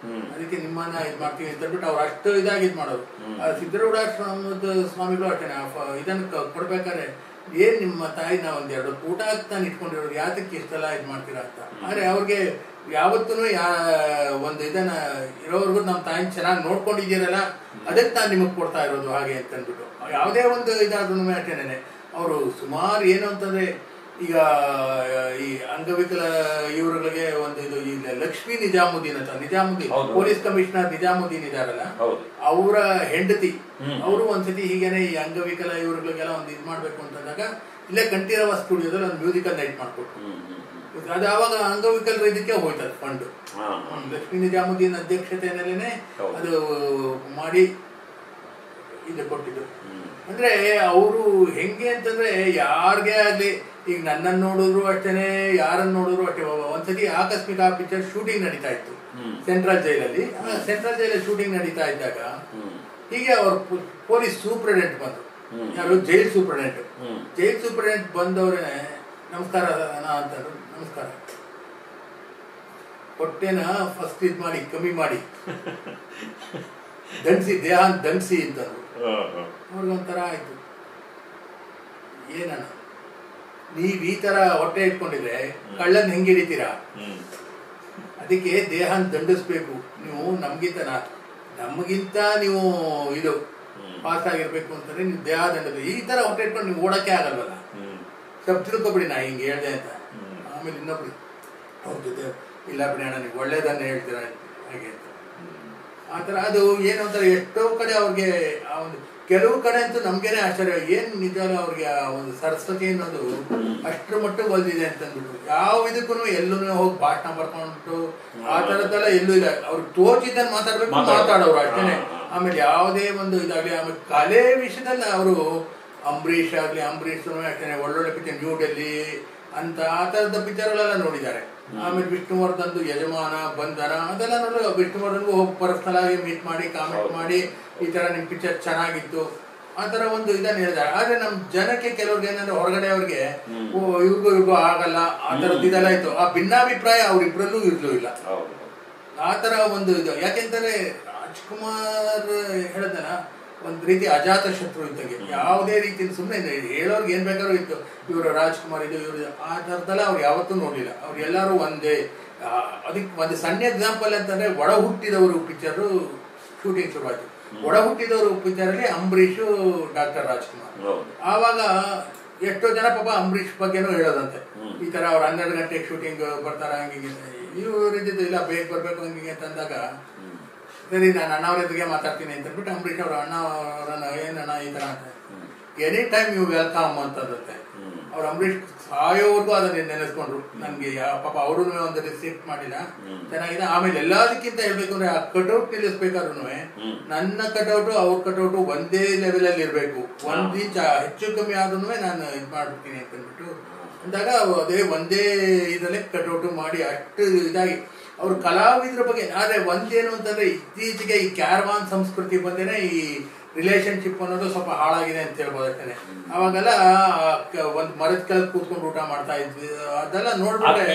ಅದಕ್ಕೆ ನಿಮ್ಮನ್ನ ಇದ್ ಮಾಡ್ತೀವಿ ಅಂತ ಹೇಳ್ಬಿಟ್ಟು ಅವ್ರು ಅಷ್ಟು ಇದಾಗಿ ಇದ್ ಮಾಡೋರು. ಸಿದ್ಧಾರೂಢಾಶ್ರಮದ ಸ್ವಾಮಿಗಳು ಅಷ್ಟೇ ಇದನ್ನ ಕೊಡ್ಬೇಕಾದ್ರೆ ಏನ್ ನಿಮ್ಮ ತಾಯಿನ ಒಂದೆರಡು ಊಟ ತಾನು ಇಟ್ಕೊಂಡಿರೋರು, ಯಾತಕ್ಕೆ ಇಷ್ಟೆಲ್ಲ ಇದ್ ಮಾಡ್ತೀರಾ ಅಂತ. ಆದ್ರೆ ಅವ್ರಿಗೆ ಯಾವತ್ತೂ ಒಂದು ಇದನ್ನ ಇರೋವರೆಗೂ ನಮ್ಮ ತಾಯಿನ ಚೆನ್ನಾಗಿ ನೋಡ್ಕೊಂಡಿದ್ದೀರಲ್ಲ, ಅದಕ್ಕೆ ನಾನು ನಿಮಗ್ ಕೊಡ್ತಾ ಇರೋದು ಹಾಗೆ ಅಂತ ಅಂದ್ಬಿಟ್ಟು. ಯಾವುದೇ ಒಂದು ಇದಾದ್ರೂ ಅಷ್ಟೇನೆ ಅವರು ಸುಮಾರು ಏನು ಅಂತಂದ್ರೆ, ಈಗ ಈ ಅಂಗವಿಕಲ ಇವರುಗಳಿಗೆ ಒಂದು ಇದು ಈಗ ಲಕ್ಷ್ಮೀ ನಿಜಾಮುದ್ದೀನ್ ಅಂತ, ನಿಜಾಮುದ್ದೀನ್ ಪೊಲೀಸ್ ಕಮಿಷನರ್ ನಿಜಾಮುದ್ದೀನ್ ಇದಾರಲ್ಲ, ಅವರ ಹೆಂಡತಿ ಅವರು ಒಂದ್ಸತಿ ಹೀಗೇನೆ ಈ ಅಂಗವಿಕಲ ಇವರುಗಳಿಗೆಲ್ಲ ಒಂದು ಇದು ಮಾಡ್ಬೇಕು ಅಂತಂದಾಗ ಇಲ್ಲೇ ಕಂಠೀರವ ಸ್ಟುಡಿಯೋದಲ್ಲಿ ಒಂದು ಮ್ಯೂಸಿಕಲ್ ನೈಟ್ ಮಾಡ್ಕೊಟ್ರು. ಅದು ಆವಾಗ ಅಂಗವಿಕಲರ ಇದಕ್ಕೆ ಹೋಯ್ತದೆ ಫಂಡ್. ಲಕ್ಷ್ಮೀ ನಿಜಾಮುದ್ದೀನ್ ಅಧ್ಯಕ್ಷತೆಯಲ್ಲೇನೆ ಅದು ಮಾಡಿ ಇದು ಕೊಟ್ಟಿದ್ದು. ಅಂದ್ರೆ ಅವರು ಹೆಂಗೆ ಅಂತಂದ್ರೆ ಯಾರಿಗೆ ಆಗ್ಲಿ, ಈಗ ನನ್ನನ್ನು ನೋಡಿದ್ರು ಅಷ್ಟೇನೆ, ಯಾರನ್ನ ನೋಡಿದ್ರು ಅಷ್ಟೇ. ಒಂದ್ಸತಿ ಆಕಸ್ಮಿಕ ಆ ಪಿಕ್ಚರ್ ಶೂಟಿಂಗ್ ನಡೀತಾ ಇತ್ತು ಸೆಂಟ್ರಲ್ ಜೈಲಲ್ಲಿ. ಸೆಂಟ್ರಲ್ ಜೈಲಲ್ಲಿ ಶೂಟಿಂಗ್ ನಡೀತಾ ಇದ್ದಾಗ ಹೀಗೆ ಅವ್ರ ಪೊಲೀಸ್ ಸೂಪರಿಂಟೆಂಡೆಂಟ್ ಬಂದ್ರು, ಯಾರು ಜೈಲ್ ಸೂಪರಿಂಟೆಂಡೆಂಟ್ ಬಂದವ್ರೆ ನಮಸ್ಕಾರ ಅಂತಂದ್ರು. ನಮಸ್ಕಾರ ಹೊಟ್ಟೆನ ಫಸ್ಟ್ ಇದ್ ಮಾಡಿ ಕಮ್ಮಿ ಮಾಡಿ ದಂಡಿಸಿ, ದೇಹ ದಂಡಿಸಿ ಅಂತಂದ್ರು. ಅವ್ರಿಗೊಂಥರ ಆಯ್ತು, ಏನಣ್ಣ ನೀವ್ ಈ ತರ ಹೊಟ್ಟೆ ಇಟ್ಕೊಂಡಿದ್ರೆ ಕಳ್ಳನ್ ಹೆಂಗ್ ಹಿಡಿತೀರಾ, ಅದಕ್ಕೆ ದೇಹ ದಂಡಿಸ್ಬೇಕು ನೀವು, ನಮಗಿಂತ ನೀವು ಇದು ಫಾಸ್ಟ್ ಆಗಿರ್ಬೇಕು ಅಂತಂದ್ರೆ ನೀವು ದೇಹ ದಂಡ, ಈ ತರ ಹೊಟ್ಟೆ ಇಟ್ಕೊಂಡು ನೀವು ಓಡಕ್ಕೆ ಆಗಲ್ವಲ್ಲ, ಸ್ವಲ್ಪ ತಿಳ್ಕೊಬಿಡಿ ನಾ ಹಿಂಗೆ ಹೇಳ್ದೆ ಅಂತ. ಆಮೇಲೆ ಇನ್ನೊಬ್ರು ಅವ್ರ ಜೊತೆ ಇಲ್ಲ ಬಿಡಿ ಅಣ್ಣ ನೀವು ಒಳ್ಳೇದನ್ನ ಹೇಳ್ತೀರಾ ಹಾಗೆ ಅಂತ. ಆತರ ಅದು ಏನು ಅಂತಾರೆ, ಎಷ್ಟೋ ಕಡೆ ಅವ್ರಿಗೆ ಆ ಒಂದು ಕೆಲವು ಕಡೆ ಅಂತೂ ನಮ್ಗೇನೆ ಆಶ್ಚರ್ಯ, ಏನ್ ನಿಜವಾಗ್ಲೂ ಅವ್ರಿಗೆ ಆ ಒಂದು ಸರಸ್ವತಿ ಅನ್ನೋದು ಅಷ್ಟ್ರ ಮಟ್ಟಿಗೆ ಒಲ್ದಿದೆ ಅಂತಂದ್ಬಿಟ್ಟು. ಯಾವ ಇದಕ್ಕೂ ಎಲ್ಲೂ ಹೋಗಿ ಭಾಷಣ ಬರ್ಕೊಂಡ್ಬಿಟ್ಟು ಆ ತರದ್ದೆಲ್ಲ ಎಲ್ಲೂ ಇಲ್ಲ. ಅವ್ರಿಗೆ ತೋಚಿದ್ದನ್ನು ಮಾತಾಡ್ಬೇಕು, ಮಾತಾಡೋರು ಅಷ್ಟೇನೆ. ಆಮೇಲೆ ಯಾವುದೇ ಒಂದು ಇದಾಗ್ಲಿ, ಆಮೇಲೆ ಕಲೆ ವಿಷಯದಲ್ಲಿ ಅವರು ಅಂಬರೀಷ್ ಅಷ್ಟೇನೆ ಒಳ್ಳೊಳ್ಳೆ ಪಿಕ್ಚರ್, ನ್ಯೂ ಡೆಲ್ಲಿ ಅಂತ ಆ ತರದ ಪಿಕ್ಚರ್ಗಳೆಲ್ಲ ನೋಡಿದ್ದಾರೆ. ಆಮೇಲೆ ವಿಷ್ಣುವರ್ಧನ್ದು ಯಜಮಾನ, ಬಂಧನ ಅದೆಲ್ಲ ನೋಡಿ ವಿಷ್ಣುವರ್ಧನ್ಗೂ ಹೋಗಿ ಪರ್ಸನಲ್ ಆಗಿ ಮೀಟ್ ಮಾಡಿ ಕಾಮೆಂಟ್ ಮಾಡಿ ಈ ತರ ನಿಮ್ ಪಿಕ್ಚರ್ ಚೆನ್ನಾಗಿತ್ತು ಆ ತರ ಒಂದು ಇದನ್ನ ಹೇಳಿದ್ದಾರೆ. ಆದ್ರೆ ನಮ್ ಜನಕ್ಕೆ ಕೆಲವ್ರಿಗೆ ಏನಂದ್ರೆ ಹೊರಗಡೆ ಅವ್ರಿಗೆ ಇವ್ರಿಗೂ ಆಗಲ್ಲ ಆ ತರದ್ದು ಇದೆಲ್ಲ ಇತ್ತು. ಆ ಭಿನ್ನಾಭಿಪ್ರಾಯ ಅವ್ರಿಬ್ರಲ್ಲೂ ಇರ್ಲೂ ಇಲ್ಲ. ಆ ತರ ಒಂದು ಇದು. ಯಾಕೆಂದ್ರೆ ರಾಜ್ಕುಮಾರ್ ಹೇಳದಲ್ಲ, ಒಂದ್ ರೀತಿ ಅಜಾತ ಶತ್ರು ಇದ್ದಂಗೆ. ಯಾವುದೇ ರೀತಿ ಸುಮ್ಮನೆ ಹೇಳೋರ್ಗೆ ಏನ್ ಬೇಕಾದ್ರೂ ಇತ್ತು, ಇವರು ರಾಜ್ಕುಮಾರ್ ಇದು ಇವರು ಆ ತರದಲ್ಲ ಅವ್ರು ಯಾವತ್ತೂ ನೋಡ್ಲಿಲ್ಲ. ಅವ್ರು ಎಲ್ಲರೂ ಒಂದೇ. ಅದಕ್ಕೆ ಒಂದು ಸಣ್ಣ ಎಕ್ಸಾಂಪಲ್ ಅಂತಂದ್ರೆ ಒಡ ಹುಟ್ಟಿದವರು ಪಿಕ್ಚರ್ ಶೂಟಿಂಗ್ ಶುರುವಾಯ್ತು. ಒಡ ಹುಟ್ಟಿದವರು ಪಿಕ್ಚರ್ ಅಲ್ಲಿ ಅಂಬರೀಷ್ ಡಾಕ್ಟರ್ ರಾಜ್ಕುಮಾರ್. ಆವಾಗ ಎಷ್ಟೋ ಜನ ಪಾಪ ಅಂಬರೀಷ್ ಬಗ್ಗೆನೂ ಹೇಳೋದಂತೆ, ಈ ತರ ಅವ್ರು 12 ಗಂಟೆಗೆ ಶೂಟಿಂಗ್ ಬರ್ತಾರ ಹಂಗಿಗೆ, ಇವ್ರಿದ್ದು ಇಲ್ಲ ಬೇಗ ಬರ್ಬೇಕು ಹಂಗಿಗೆ ಅಂತಂದಾಗ ಸರಿ ನಾನು ಅಣ್ಣವ್ರ ಎದುರಿಗೆ ಮಾತಾಡ್ತೀನಿ ಅಂತ ಅಂದ್ಬಿಟ್ಟು ಅಂಬರೀಷ್ ಅವ್ರ ಅಣ್ಣವರನ್ನ ಏನಣ್ಣ ಈ ತರ ಅಂತ ಎನಿ ಟೈಮ್ ಯು ವೆಲ್ಕಮ್ ಅಂತಂದತ್ತೆ. ಅವ್ರು ಅಂಬರೀಷ್ ಸಾಯೋವರೆಗೂ ಅದನ್ನ ನೆನೆಸ್ಕೊಂಡ್ರು. ನನ್ಗೆ ಪಾಪ ಅವರು ಒಂದು ರಿಸಿಪ್ಟ್ ಮಾಡಿಲ್ಲ, ಚೆನ್ನಾಗಿದೆ. ಆಮೇಲೆ ಎಲ್ಲದಕ್ಕಿಂತ ಹೇಳ್ಬೇಕು ಅಂದ್ರೆ ಆ ಕಟ್ಔಟ್ ನಿಲ್ಲಿಸ್ಬೇಕಾದ್ರೂ ನನ್ನ ಕಟ್ಔಟು ಅವ್ರ ಕಟ್ಔಟು ಒಂದೇ ಲೆವೆಲ್ ಅಲ್ಲಿ ಇರ್ಬೇಕು. 1 ಇಂಚ್ ಹೆಚ್ಚು ಕಮ್ಮಿ ಆದ್ರೂ ನಾನು ಇದು ಮಾಡ್ಬಿಡ್ತೀನಿ ಅಂತ ಅಂದ್ಬಿಟ್ಟು ಅಂದಾಗ ಅದೇ ಒಂದೇ ಇದಲ್ಲೇ ಕಟ್ಔಟು ಮಾಡಿ ಅಷ್ಟು ಇದಾಗಿ ಅವ್ರ ಕಲಾವಿದ್ರ ಬಗ್ಗೆ. ಆದ್ರೆ ಒಂದೇನು ಅಂತಂದ್ರೆ ಇತ್ತೀಚೆಗೆ ಈ ಕ್ಯಾರವಾನ್ ಸಂಸ್ಕೃತಿ ಬಂದೇನೆ ಈ ರಿಲೇಶನ್ಶಿಪ್ ಅನ್ನೋದು ಸ್ವಲ್ಪ ಹಾಳಾಗಿದೆ ಅಂತ ಹೇಳ್ಬೋದು ಅಷ್ಟೇ. ಅವಾಗೆಲ್ಲ ಒಂದ್ ಮರದ ಕೆಳಗೆ ಕೂತ್ಕೊಂಡು ಊಟ ಮಾಡ್ತಾ ಇದ್ವಿ, ಅದೆಲ್ಲ ನೋಡ್ಬಿಟ್ರೆ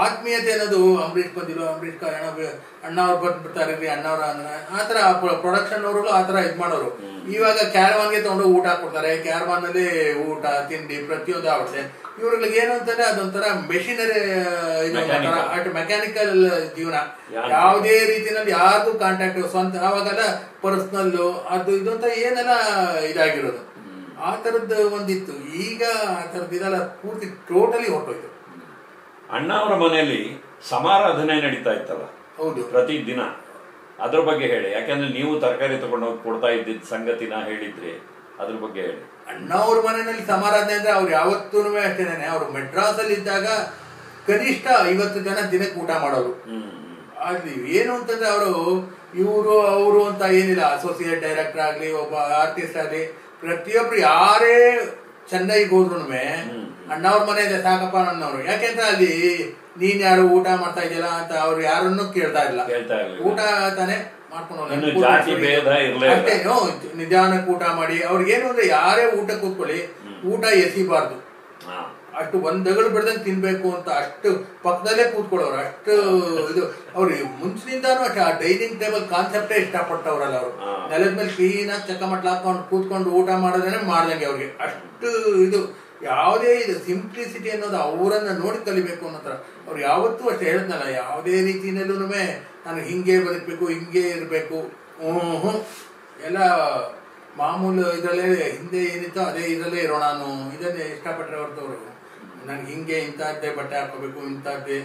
ಆತ್ಮೀಯತೆ ಅನ್ನೋದು ಅಂಬರೀಷ್ ಬಂದಿರೋ ಅಂಬರೀಷ್ ಅಣ್ಣ ಅವ್ರು ಬಂದ್ಬಿಡ್ತಾರೆ ಅಣ್ಣವ್ರ ಆತರ ಪ್ರೊಡಕ್ಷನ್ ಅವರು ಆತರ ಇದ್ ಮಾಡೋರು. ಇವಾಗ ಕ್ಯಾರವಾನ್ಗೆ ತಗೊಂಡು ಊಟ ಕೊಡ್ತಾರೆ, ಕ್ಯಾರವಾನ್ ಅಲ್ಲಿ ಊಟ ತಿಂಡಿ ಪ್ರತಿಯೊಂದು ಆಗುತ್ತೆ. ಇವ್ರಿಗೆ ಏನು ಅಂತಾರೆ ಅದೊಂಥರ ಮೆಷಿನರಿ ಮೆಕ್ಯಾನಿಕಲ್ ಜೀವನ, ಯಾವುದೇ ರೀತಿಯಲ್ಲಿ ಯಾರಿಗೂ ಕಾಂಟ್ಯಾಕ್ಟ್ ಸ್ವಂತ ಅವಾಗೆಲ್ಲ ಪರ್ಸನಲ್ ಅದು ಇದು ಅಂತ ಏನೆಲ್ಲ ಇದಾಗಿರೋದು ಆ ತರದ್ದು ಒಂದಿತ್ತು. ಈಗ ಆ ತರದ್ದು ಇದೆಲ್ಲ ಪೂರ್ತಿ ಟೋಟಲಿ ಹೊರಟೋಯ್ತು. ಅಣ್ಣ ಅವರ ಮನೆಯಲ್ಲಿ ಸಮಾರಾಧನೆ ನಡೀತಾ ಇತ್ತಲ್ಲ, ಹೌದು, ಪ್ರತಿ ದಿನ. ಅದ್ರ ಬಗ್ಗೆ ಹೇಳಿ, ಯಾಕಂದ್ರೆ ನೀವು ತರಕಾರಿ ತಗೊಂಡೋಗಿ ಕೊಡ್ತಾ ಇದ್ದಿದ್ದ ಸಂಗತಿನ ಹೇಳಿದ್ರಿ, ಅದ್ರ ಬಗ್ಗೆ ಹೇಳಿ. ಅಣ್ಣ ಅವ್ರ ಮನೆಯಲ್ಲಿ ಸಮಾರಾಧನೆ ಅಂದ್ರೆ ಅವ್ರು ಯಾವತ್ತೂ ಅಷ್ಟೇನೆ. ಅವ್ರು ಮೆಡ್ರಾಸ್ ಅಲ್ಲಿ ಇದ್ದಾಗ ಕನಿಷ್ಠ 50 ಜನ ದಿನಕ್ಕೆ ಊಟ ಮಾಡೋರು. ಅಲ್ಲಿ ಏನು ಅಂತಂದ್ರೆ ಅವರು ಅವರು ಅಂತ ಏನಿಲ್ಲ, ಅಸೋಸಿಯೇಟ್ ಡೈರೆಕ್ಟರ್ ಆಗ್ಲಿ ಒಬ್ಬ ಆರ್ಟಿಸ್ಟ್ ಆಗ್ಲಿ ಪ್ರತಿಯೊಬ್ರು ಯಾರೇ ಚೆನ್ನೈಗೆ ಹೋದ್ರು ಅಣ್ಣವ್ರ ಮನೆ ಇದೆ ಸಾಕಪ್ಪ ನನ್ನವ್ರು. ಯಾಕೆಂದ್ರೆ ಅಲ್ಲಿ ನೀನ್ ಯಾರು ಊಟ ಮಾಡ್ತಾ ಇದೆಯಲ್ಲ ಅಂತ ಅವ್ರು ಯಾರನ್ನು ಕೇಳ್ತಾ ಇಲ್ಲ, ಊಟ ತಾನೇ ಮಾಡ್ಕೊಂಡು ನಿಧಾನಕ್ಕೆ ಊಟ ಮಾಡಿ. ಅವ್ರಿಗೇನು ಅಂದ್ರೆ ಯಾರೇ ಊಟ ಕೂತ್ಕೊಳ್ಳಿ, ಊಟ ಎಸಿಬಾರ್ದು, ಅಷ್ಟು ಒಂದಗಳು ಬಿಡದಂಗೆ ತಿನ್ಬೇಕು ಅಂತ ಅಷ್ಟು ಪಕ್ಕದಲ್ಲೇ ಕೂತ್ಕೊಳ್ಳೋರು. ಅಷ್ಟು ಇದು ಅವ್ರಿಗೆ ಮುಂಚಿನಿಂದಾನು ಅಷ್ಟೇ ಆ ಡೈನಿಂಗ್ ಟೇಬಲ್ ಕಾನ್ಸೆಪ್ಟೇ ಇಷ್ಟಪಟ್ಟವ್ರಲ್ಲ ಅವರು. ನೆಲದ ಮೇಲೆ ಕ್ಲೀನಾಗಿ ಚಕ್ಕಮಟ್ಲ ಹಾಕೊಂಡು ಕೂತ್ಕೊಂಡು ಊಟ ಮಾಡೋದೇನೆ ಮಾಡ್ದಂಗೆ ಅವ್ರಿಗೆ. ಅಷ್ಟು ಇದು ಯಾವುದೇ ಇದು ಸಿಂಪ್ಲಿಸಿಟಿ ಅನ್ನೋದು ಅವರನ್ನ ನೋಡಿ ಕಲಿಬೇಕು ಅನ್ನೋ ತರ. ಅವ್ರು ಯಾವತ್ತೂ ಅಷ್ಟೇ ಹೇಳಿದ್ನಲ್ಲ, ಯಾವುದೇ ರೀತಿಯಲ್ಲೂ ನನಗೆ ಹಿಂಗೆ ಬದುಕಬೇಕು, ಹಿಂಗೆ ಇರಬೇಕು, ಎಲ್ಲ ಮಾಮೂಲು ಇದರಲ್ಲೇ ಹಿಂದೆ ಏನಿತ್ತೋ ಅದೇ ಇದರಲ್ಲೇ ಇರೋ ನಾನು ಇದನ್ನೇ ಇಷ್ಟಪಟ್ಟರೆ ಹೊರತವ್ರು ನನ್ಗೆ ಹಿಂಗೆ ಇಂಥದ್ದೇ ಬಟ್ಟೆ ಹಾಕೋಬೇಕು ಇಂಥದ್ದೇ.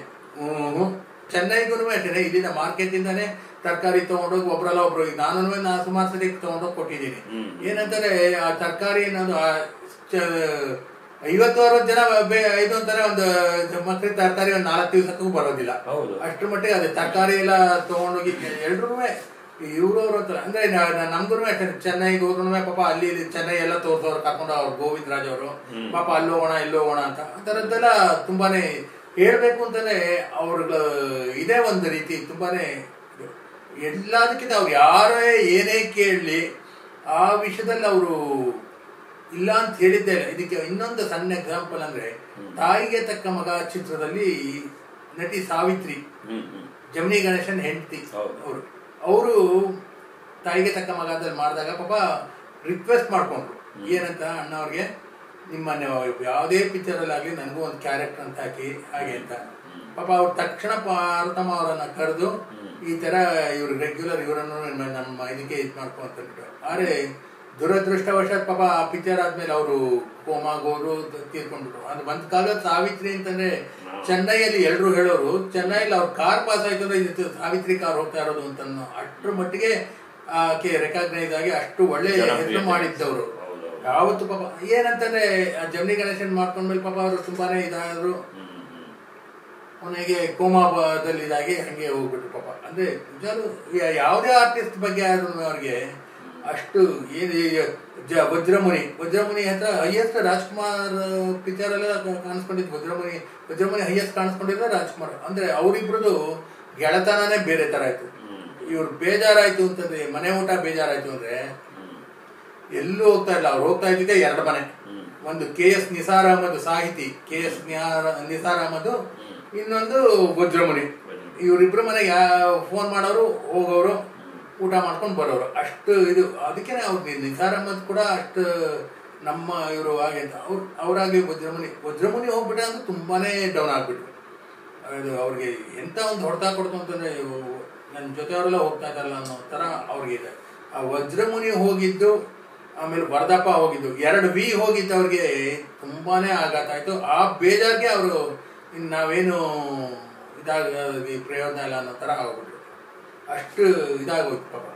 ಚೆನ್ನೈಗೂ ಅಷ್ಟೇ, ಇಲ್ಲಿಂದ ಮಾರ್ಕೆಟ್ ಇಂದಾನೆ ತರಕಾರಿ ತಗೊಂಡೋಗಿ ಒಬ್ರಲ್ಲ ಒಬ್ರು, ನಾನು ಸುಮಾರು ಸರಿ ತಗೊಂಡೋಗಿ ಕೊಟ್ಟಿದ್ದೀನಿ. ಏನಂತಾರೆ ಆ ತರಕಾರಿ ಅನ್ನೋದು 50-60 ಜನ ಇದು ಅಂತಾರೆ, ಒಂದು ಮಕ್ಕಳ ತರಕಾರಿ ಒಂದು 4 ದಿವಸಕ್ಕೂ ಬರೋದಿಲ್ಲ. ಅಷ್ಟ್ರ ಮಟ್ಟಿಗೆ ಅದೇ ತರಕಾರಿ ಎಲ್ಲ ತಗೊಂಡೋಗಿ ಎಲ್ರೂ ಇವ್ರವ್ರ ಹತ್ರ ಅಂದ್ರೆ ನಮ್ಗೂ ಚೆನ್ನೈಗೆ ಹೋದ್ರು ಪಾಪ ಅಲ್ಲಿ ಚೆನ್ನೈ ಎಲ್ಲ ತೋರ್ಸೋರು ಕರ್ಕೊಂಡು ಅವ್ರು ಗೋವಿಂದ ರಾಜ್ ಅವರು ಪಾಪ ಅಲ್ಲಿ ಹೋಗೋಣ ಇಲ್ಲಿ ಹೋಗೋಣ ಅಂತ ಅಂತರದ್ದೆಲ್ಲ ತುಂಬಾನೇ ಹೇಳ್ಬೇಕು ಅಂತಾನೆ ಅವ್ರ ಇದೇ ಒಂದು ರೀತಿ ತುಂಬಾನೇ. ಎಲ್ಲದಕ್ಕಿಂತ ಅವ್ರು ಯಾರೇ ಏನೇ ಕೇಳಲಿ ಆ ವಿಷಯದಲ್ಲಿ ಅವರು ಇಲ್ಲ ಅಂತ ಹೇಳಿದ್ದೆ. ಇದಕ್ಕೆ ಇನ್ನೊಂದು ಸಣ್ಣ ಎಕ್ಸಾಂಪಲ್ ಅಂದ್ರೆ ತಾಯಿಗೆ ತಕ್ಕ ಮಗ ಚಿತ್ರದಲ್ಲಿ ನಟಿ ಸಾವಿತ್ರಿ, ಜಮಿನಿ ಗಣೇಶನ್ ಹೆಂಡತಿ ಅವರು ತಾಯಿಗೆ ತಕ್ಕ ಮಗ ಅಂತ ಮಾಡಿದಾಗ ಪಾಪ ರಿಕ್ವೆಸ್ಟ್ ಮಾಡ್ಕೊಂಡ್ರು ಏನಂತ, ಅಣ್ಣ ಅವ್ರಿಗೆ ನಿಮ್ಮ ಯಾವುದೇ ಪಿಕ್ಚರ್ ಅಲ್ಲಿ ಆಗ್ಲಿ ನನಗೂ ಒಂದು ಕ್ಯಾರೆಕ್ಟರ್ ಅಂತ ಹಾಕಿ ಹಾಗೆ ಅಂತ. ಪಾಪ ಅವ್ರು ತಕ್ಷಣ ಪಾರ್ವತಮ್ಮ ಅವರನ್ನ ಕರೆದು ಈ ತರ ಇವ್ರು ರೆಗ್ಯುಲರ್ ಇವರನ್ನು ನಮ್ಮ ಇದಕ್ಕೆ ಇದು ಮಾಡ್ಕೊಂಡ್ಬಿಟ್ಟು. ಆದ್ರೆ ದುರದೃಷ್ಟವಶಾತ್ ಪಾಪ ಆ ಪಿಕ್ಚರ್ ಆದ್ಮೇಲೆ ಅವರು ಕೋಮಾಗೋರು ತೀರ್ಕೊಂಡ್ಬಿಟ್ರು. ಅದು ಒಂದ್ ಕಾಲದ ಸಾವಿತ್ರಿ ಅಂತಂದ್ರೆ ಚೆನ್ನೈಯಲ್ಲಿ ಎಲ್ರು ಹೇಳೋರು, ಚೆನ್ನೈಯಲ್ಲಿ ಅವ್ರ ಕಾರ್ ಪಾಸ್ ಆಯ್ತು ಅಂದ್ರೆ ಇದು ಸಾವಿತ್ರಿ ಕಾರ್ ಹೋಗ್ತಾ ಇರೋದು ಅಂತ ಅಷ್ಟ್ರ ಮಟ್ಟಿಗೆ ಆಕೆ ರೆಕಾಗ್ನೈಸ್ ಆಗಿ ಅಷ್ಟು ಒಳ್ಳೆ ಹೆಸರು ಮಾಡಿದ್ದವ್ರು. ಯಾವತ್ತು ಪಾಪ ಏನಂತಂದ್ರೆ ಜಮಿನಿ ಗಣೇಶನ್ ಮಾಡ್ಕೊಂಡ್ಮೇಲೆ ಪಾಪ ಅವರು ತುಂಬಾನೇ ಇದಾದ್ರು, ಕೊನೆಗೆ ಕೋಮಾದಲ್ಲಿ ಇದಾಗಿ ಹಂಗೆ ಹೋಗ್ಬಿಟ್ರು ಪಾಪ. ಅಂದ್ರೆ ಯಾವುದೇ ಆರ್ಟಿಸ್ಟ್ ಬಗ್ಗೆ ಆದ್ರೂ ಅವ್ರಿಗೆ ಅಷ್ಟು ಏನು ವಜ್ರಮುನಿ ಹತ್ರ ಹೈಯೆಸ್ಟ್ ರಾಜ್ಕುಮಾರ್ ಪಿಕ್ಚರ್ ಎಲ್ಲ ಕಾಣಿಸ್ಕೊಂಡಿದ್ದು ವಜ್ರಮುನಿ ಹೈಯೆಸ್ಟ್ ಕಾಣಿಸ್ಕೊಂಡಿದ್ರೆ ರಾಜ್ಕುಮಾರ್. ಅಂದ್ರೆ ಅವರಿಬ್ರದ್ದು ಗೆಳತನನೇ ಬೇರೆ ತರ ಆಯ್ತು. ಇವ್ರು ಬೇಜಾರಾಯ್ತು ಅಂತಂದ್ರೆ ಮನೆ ಊಟ ಬೇಜಾರಾಯ್ತು ಅಂದ್ರೆ ಎಲ್ಲೂ ಹೋಗ್ತಾ ಇಲ್ಲ. ಅವ್ರು ಹೋಗ್ತಾ ಇದ್ದಿದ್ದೆ 2 ಮನೆ, ಒಂದು KS ನಿಸಾರ್ ಅಹಮದ್ ಸಾಹಿತಿ, KS ನಿಸಾರ್ ಅಹಮದ್, ಇನ್ನೊಂದು ವಜ್ರಮುನಿ. ಇವ್ರಿಬ್ರು ಮನೆಗೆ ಫೋನ್ ಮಾಡೋರು, ಹೋಗೋರು, ಊಟ ಮಾಡ್ಕೊಂಡು ಬರೋರು. ಅಷ್ಟು ಇದು ಅದಕ್ಕೇನೆ ಅವ್ರು ನಿಸಾರ್ ಅಹಮದ್ ಕೂಡ ಅಷ್ಟು ನಮ್ಮ ಇವರು ಹಾಗೆ ಅಂತ ಅವ್ರಾಗಿ ವಜ್ರಮುನಿ ಹೋಗ್ಬಿಟ್ಟೆ ಅಂದ್ರೆ ತುಂಬಾನೇ ಡೌನ್ ಆಗ್ಬಿಟ್ರು. ಅದು ಅವ್ರಿಗೆ ಎಂತ ಒಂದು ಹೊಡೆತ ಕೊಡ್ತು ಅಂತಂದ್ರೆ ನನ್ನ ಜೊತೆಯವರೆಲ್ಲ ಹೋಗ್ತಾ ಇದ್ದಲ್ಲ ಅನ್ನೋ ತರ ಅವ್ರಿಗೆ ಇದೆ. ಆ ವಜ್ರಮುನಿ ಹೋಗಿದ್ದು, ಆಮೇಲೆ ವರದಪ್ಪ ಹೋಗಿದ್ದು, 2 V ಹೋಗಿದ್ದು ಅವ್ರಿಗೆ ತುಂಬಾನೇ ಆಘಾತ ಆಯ್ತು. ಆ ಬೇಜಾರ್ಗೆ ಅವರು ನಾವೇನು ಇದಾಗ ಪ್ರಯೋಜನ ಇಲ್ಲ ಅನ್ನೋ ತರ ಆಗ್ಬಿಟ್ರು. ಅಷ್ಟು ಇದಾಗೋಯ್ತು ಪಾಪ.